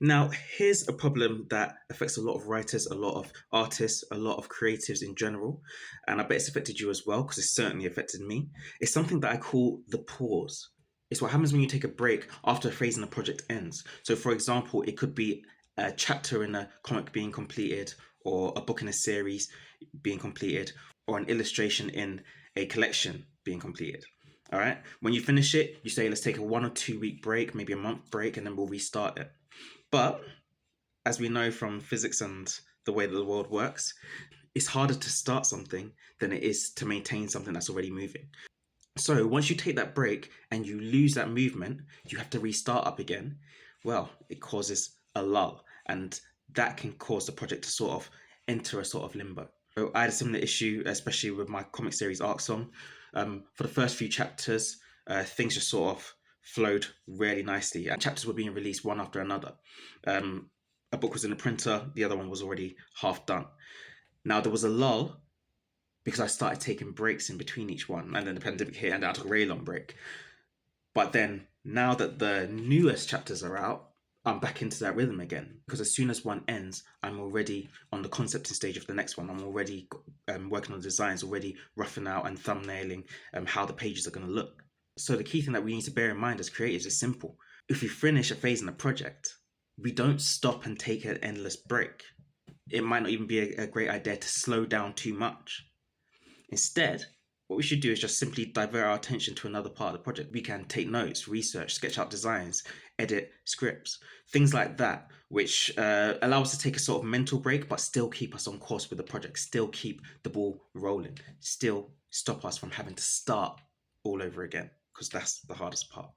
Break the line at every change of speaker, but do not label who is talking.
Now, here's a problem that affects a lot of writers, a lot of artists, a lot of creatives in general, and I bet it's affected you as well because it's certainly affected me. It's something that I call the pause. It's what happens when you take a break after a phase in a project ends. So, for example, it could be a chapter in a comic being completed, or a book in a series being completed, or an illustration in a collection being completed. All right. When you finish it, you say, let's take a 1 or 2 week break, maybe a month break, and then we'll restart it. But as we know from physics and the way that the world works, it's harder to start something than it is to maintain something that's already moving. So once you take that break and you lose that movement, you have to restart up again. Well, it causes a lull, and that can cause the project to sort of enter a sort of limbo. So I had a similar issue, especially with my comic series Arc Song. For the first few chapters, things just sort of flowed really nicely, and chapters were being released one after another. Um, a book was in the printer, the other one was already half done. Now there was a lull because I started taking breaks in between each one, and then the pandemic hit, and I took a really long break. But then now that the newest chapters are out, I'm back into that rhythm again because as soon as one ends, I'm already on the concepting stage of the next one. I'm already working on designs, already roughing out and thumbnailing how the pages are going to look. So the key thing that we need to bear in mind as creatives is simple. If we finish a phase in a project, we don't stop and take an endless break. It might not even be a great idea to slow down too much. Instead, what we should do is just simply divert our attention to another part of the project. We can take notes, research, sketch out designs, edit scripts, things like that, which allow us to take a sort of mental break, but still keep us on course with the project, still keep the ball rolling, still stop us from having to start all over again, because that's the hardest part.